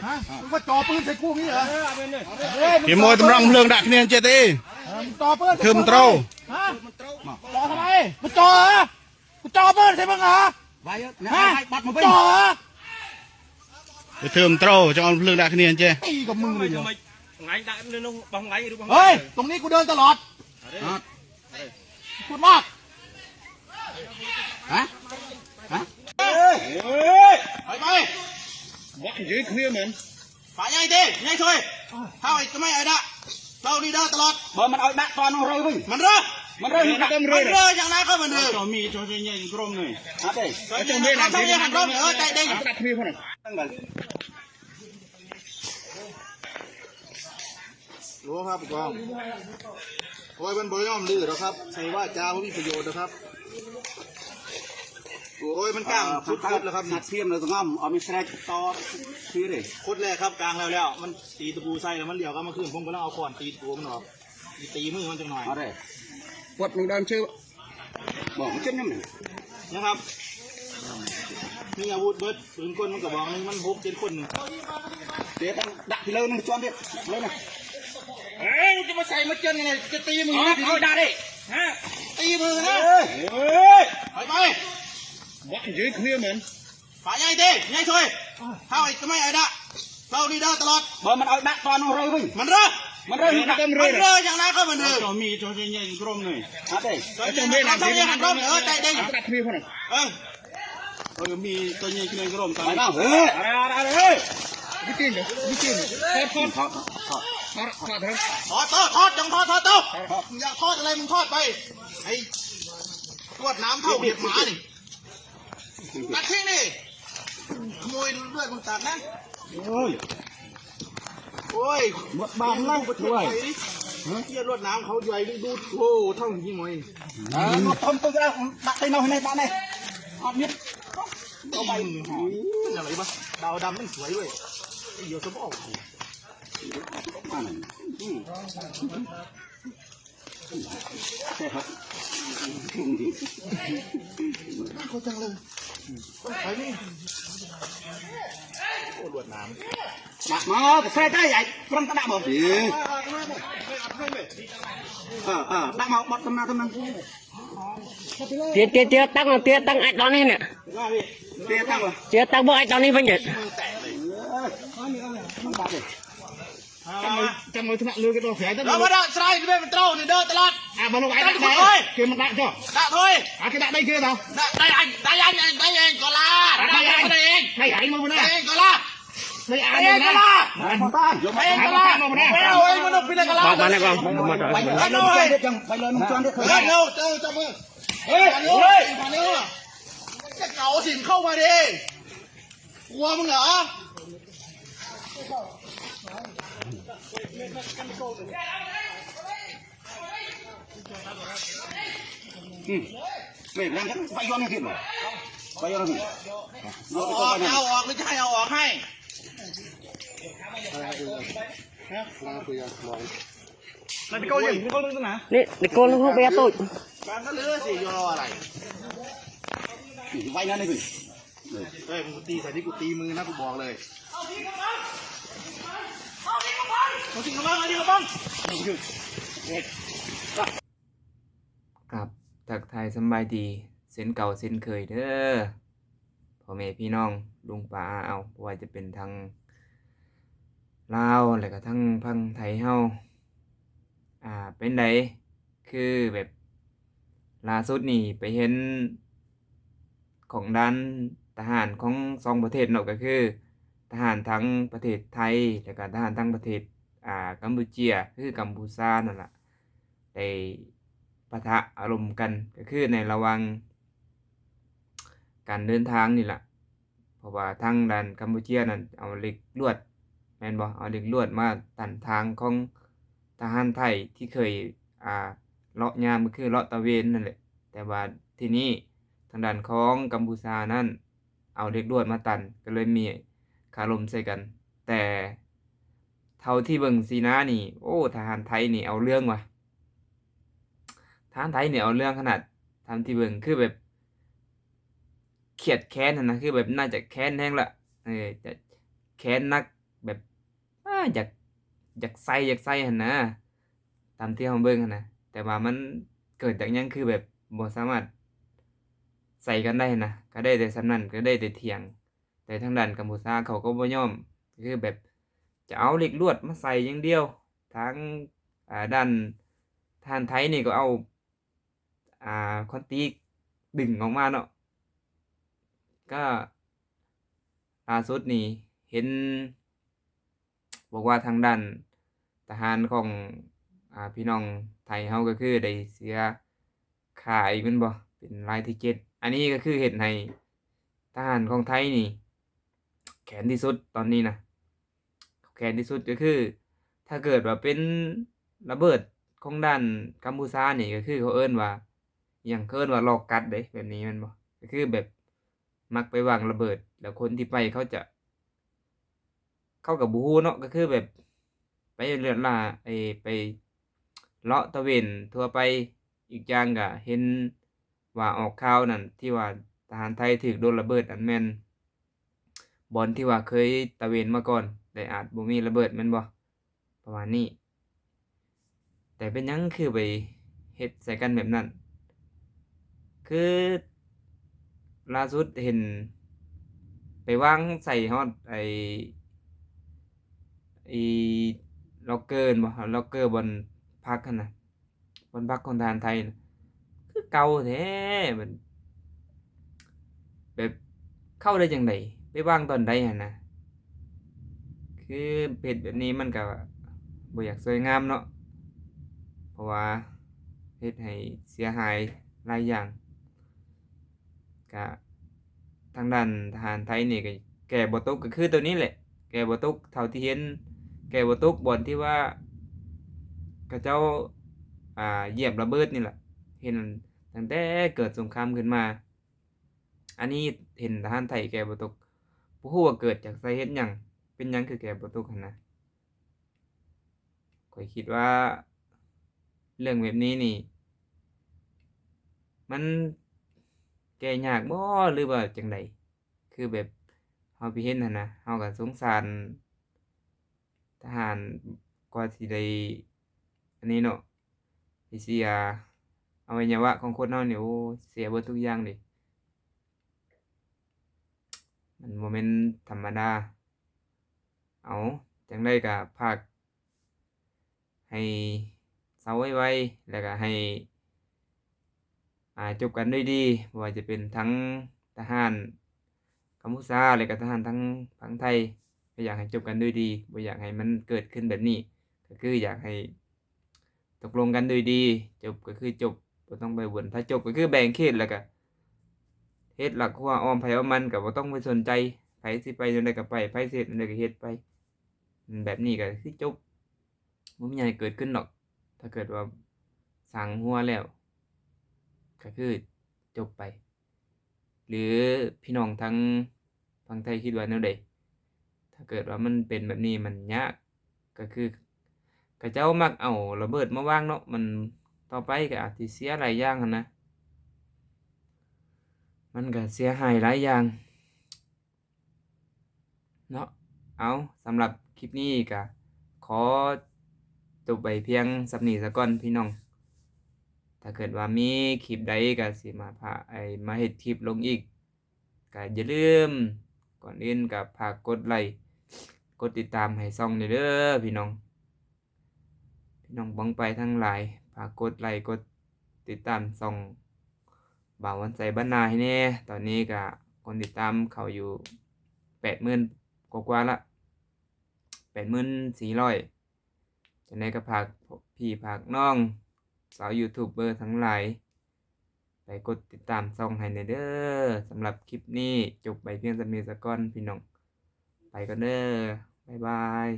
ฮะมึงมาจ่อปืนใส่กูงี้เหรอ พี่มวยตำรวจเพลิงดักเนี่ยเจตี จ่อปืน คือมันโตร ฮะจ่อทำไมกูจ่อเหรอกูจ่อปืนใส่มึงเหรอฮะจ่อเหรอ ไปเทิมโตรจะเอาเพลิงดักเนี่ยเจ ตีกับมึงเลยเหรอ ไงดักนึงบังไงดูบัง เฮ้ยตรงนี้กูเดินตลอดพูดมากฮะไปวัดยืดเคลียร์เหมือน ฝ่ายใหญ่ดิใหญ่ช่วยเข้าอีกก็ไม่ไอ้ดะเราดีเดินตลอด เบอร์มันเอาดักตอนเราวิ่ง มันเร่อ มันเริ่มดัก มันเร่ออย่างนั้นก็มันเร่อ จอมีจอใหญ่กรมเลย อะไร จงเรียนต้องเรียนหันรอบใจเด้ง ดักเคลียร์พอหน่อย ตั้งแต่ รู้ครับผู้กองโอ้ยมันบริยอมลือแล้วครับใส่ว่าจ้าไม่มีประโยชน์นะครับโอ้ยมันกลางสุดแล้วครับ นัดเทียมเลยตรงนั้นเอามีแสดงต่อทีเลย โคตรแรกครับกลางแล้วมันตีตะปูใส่แล้วมันเหลี่ยวก็มาขึ้นผมก็ต้องเอาค้อนตีตะปูมันออกตีมือมันจังหน่อย อะไรปวดมึงเดินชื่อบอกมันเช่นนั้น นะครับมีอาวุธเบิร์ดปืนกลมันกระบอกนึงมัน6-7 คน เดี๋ยวต้องดักที่เลยนึงชวนเด็ดเลยนะ เฮ้ยจะมาใส่มาเจนยังไงจะตีมือ เอาได้ดิฮะ ตีมือนะ ไป วัดยืดเคลียร์เหมือน ฝ่ายใหญ่ดิใหญ่ช่วยเข้าอีกก็ไม่ไอ้ดะเราดีเดินตลอด เบอร์มันเอาดักตอนเราวิ่ง มันเร่อ มันเริ่มดัก มันเร่ออย่างนั้นก็มันเร่อ จอมีจอใหญ่กรมเลย อะไร จงเรียนหันรอบใจเด้ง ดักเคลียร์พอหน่อย มีตัวใหญ่เคลียร์กรมตอน ไป นี้ บ้างเฮ้ยอะไร วิกินเดี๋ยววิกินทอดทอดทอดเถอะ ทอดยังทอดอยากทอดอะไรมึงทอดไปไอ้ตรวจน้ำเท่าเบียดหมานี่ตัดทิ้งนี่ขโมยเลือดมึงตัดนะโอ้ย หมดบ้านเล่าไปด้วย เที่ยรวดน้ำเขาใหญ่ดูโอ้เท่านี้มวย หมดทนตัวแล้วดักไปนอนในบ้านไหนอดนิด เอาไปอะไรบ้าดาวดำมันสวยเว้ยเดี๋ยวจะบอก ใช่ครับ เขาจังเลยไปนี่โอ้รวดน้ำ ดักมาแต่ใส่ได้ใหญ่กรมกระดักบอกดีดักมาบดทำนาทำนัง Chia tăng ai đó nè. เตี้ยตั้งวะ Chia tăng bộ ai đó nè vinh vậy. จำเลยถนัดเลยก็ตัวแฝงตั้ง แล้วมาด่าใส่ที่เป็นเต้าเนี่ยเดินตลอด มาลงไอ้ดักได้คือมันดักจ้ะ ด่าถ้วย คือดักได้คือเรา ได้เองก็ลาได้เอง ให้หายมาบนนั้ ได้ น เองก็ลา ไม่อ่าน ได้เอง นะ ก็ลา บ้านยก ได้เองก็ลาเอาเองมันต้องพิจารณา Bọc mà này con. ไปเลยจังไปเลยมึงชวนได้เคย เร็วเจ้ามือเฮ้ยผ่านนิ้วจะเก่าสินเข้ามาดิกลัวมึงเหรอ ไม่แรงกันไปย้อนให้ผิดหรอไปย้อนให้ผิด เอาออกหรือจะให้เอาออกให้ Nè, để cô nó không bé tôi. การก็เลือสิยออะไร ไปนั่นให้ผิด เฮ้ยมึงตีใส่ที่กูตีมือนะกูบอกเลยเอาทิ้งกระบังเอาทิ้งกระบัง ครับทักทายสำบายดีเส้นเก่าเส้นเคยเด้อพ่อแม่พี่น้องลุงป้าเอาว่าจะเป็นทางลาวแล้วก็ทั้งพังไทยเฮาเป็นไดคือแบบล่าสุดนี่ไปเห็นของด้านทหารของสองประเทศเนาะก็คือทหารทั้งประเทศไทยแล้วก็ทหารทั้งประเทศกัมพูชีคือกัมพูชานั่นแหละได้ปะทะอารมณ์กันก็คือในระหว่างการเดินทางนี่แหละเพราะว่าทางด้านกัมพูชีนั่นเอาเหล็กลวดแม่นบ่เอาเหล็กลวดมาตันทางของทหารไทยที่เคยเลาะยามก็คือเลาะตะเวนนั่นแหละแต่ว่าทีนี้ทางด้านของกัมพูชานั่นเอาเหล็กลวดมาตันก็เลยมีคารมใส่กันแต่เท่าที่เบิ่งสีหน้านี่โอ้ทหารไทยนี่เอาเรื่องว่ะทหารไทยเนี่ยเอาเรื่องขนาดทำที่เบิ่งคือแบบเขียดแค้นนะคือแบบน่าจะแค้นแห้งละจะแค้นนัก แบบอยากใส่หั่นนะตามที่เราเบิ่งหั่นนะแต่ว่ามันเกิดจากหยังคือแบบบ่สามารถใส่กันได้นะก็ได้แต่ส่ำนั้นก็ได้แต่เถียง แต่ทางด้านกัมพูชาเขาก็บ่ยอมคือแบบจะเอาเหล็กลวดมาใส่อย่างเดียวทางด้านทหารไทยนี่ก็เอาคอนติดึงออกมาเนาะก็ล่าสุดนี่เห็นบอกว่าทางด้านทหารของพี่น้องไทยเฮาก็คือได้เสียค่าอีกแม่นบ่เป็นรายที่7อันนี้ก็คือเฮ็ดให้ทหารของไทยนี่แค้นที่สุดตอนนี้นะแค้นที่สุดก็คือ ถ้าเกิดว่าเป็นระเบิดของด้านกัมพูชานี่ก็คือเขาเอิ้นว่าอิหยังเขาเอิ้นว่าลอกกัดเด้แบบนี้แม่นบ่ก็คือแบบมักไปวางระเบิด แล้วคนที่ไปเขาจะเข้ากับบ่ฮู้เนาะก็คือแบบไปเลื่อนล่าไปเลาะตระเวนทั่วไปอีกอย่างก็เห็นว่าออกข่าวนั่นที่ว่าทหารไทยถูกโดนระเบิดอันแม่นบ่อนที่ว่าเคยตระเวนมาก่อนแต่อาจบ่มีระเบิดแม่นบ่ประมาณนี้ แต่เป็นหยังคือไปเฮ็ดใส่กันแบบนั้น คือล่าสุดเห็นไปวางใส่ฮอดไอ้ล็อกเกอร์นั่นบ่ล็อกเกอร์บนพักหั่นน่ะบนพักของทหารไทยน่ะคือเก่าแท้มันแบบเข้าได้จั่งใดไปวางตอนใดหั่นน่ะคือเฮ็ดแบบนี้มันก็บ่อยากสวยงามเนาะเพราะว่าเฮ็ดให้เสียหายหลายอย่างก็ทางด้านทหารไทยนี่ก็แก้บ่ตกก็คือตัวนี้แหละแก้บ่ตกเท่าที่เห็นแก้บ่ตกบ่อนที่ว่าเขาเจ้าเหยียบระเบิดนี่แหละเห็นตั้งแต่เกิดสงครามขึ้นมา อันนี้เห็นทหารไทยแก้บ่ตกบ่ฮู้ว่าเกิดจากสาเหตุหยังเป็นหยังคือแก้บ่ตกหั้นนะข้อยคิดว่าเรื่องแบบนี้นี่ มันแก้ยากบ่หรือว่าจั่งใดคือแบบเราไปเห็นหั่นนะเราก็สงสารทหารกว่าสิได้อันนี้เนาะสิเสียอวัยวะของคนเรานี่โอ้เสียเบิดทุกอย่างเดะมันบ่แม่นธรรมดาเอาจั่งใดก็ฝากให้เซาไวๆแล้วก็ให้จบกันด้วยดีบ่ว่าจะเป็นทั้งทหารกัมพูชาแล้วก็ทหารทั้งฝั่งไทยก็อยากให้จบกันด้วยดีบ่อยากให้มันเกิดขึ้นแบบนี้ก็คืออยากให้ตกลงกันด้วยดีจบก็คือจบบ่ต้องไปวนถ้าจบก็คือแบ่งเขตแล้วก็เฮ็ดหลักหัวอ้อมไผอ้อมมันก็บ่ต้องไปสนใจไผสิไปจั่งใดก็ไปไผสิเฮ็ดจั่งใดก็เฮ็ดไปแบบนี้ก็คือจบบ่มีหยังให้เกิดขึ้นดอกถ้าเกิดว่าสร้างหัวแล้ว ก็คือจบไป หรือพี่น้องทั้งฝั่งไทยคิดว่าแนวใดถ้าเกิดว่ามันเป็นแบบนี้มันยากก็คือเขาเจ้ามักเอาระเบิดมาวางเนาะมันต่อไปก็อาจสิเสียหลายอย่างหั้นนะมันก็เสียหายหลายอย่างเนาะเอาสำหรับคลิปนี้ก็ขอจบไว้เพียงส่ำนี้ซะก่อนพี่น้อง ถ้าเกิดว่ามีคลิปใดก็สิมามาเฮ็ดคลิปลงอีกก็อย่าลืมก่อนอื่นก็ฝากกดไลค์กดติดตามให้ช่องนี้เด้อพี่น้องบ้องไปทั้งหลายฝากกดไลค์กดติดตามช่องบ่าววันใสบ้านนาให้แน่ตอนนี้ก็คนติดตามเขาอยู่ 80,000 กว่าๆละ 84,000จังได๋ก็ฝากพี่ฝากน้องสาวยูทูบเบอร์ทั้งหลายไปกดติดตามช่องให้หน่อยเด้อสำหรับคลิปนี้จบไปเพียงส่ำนี้ซะก่อนพี่น้องไปก่อนเด้อบ๊ายบาย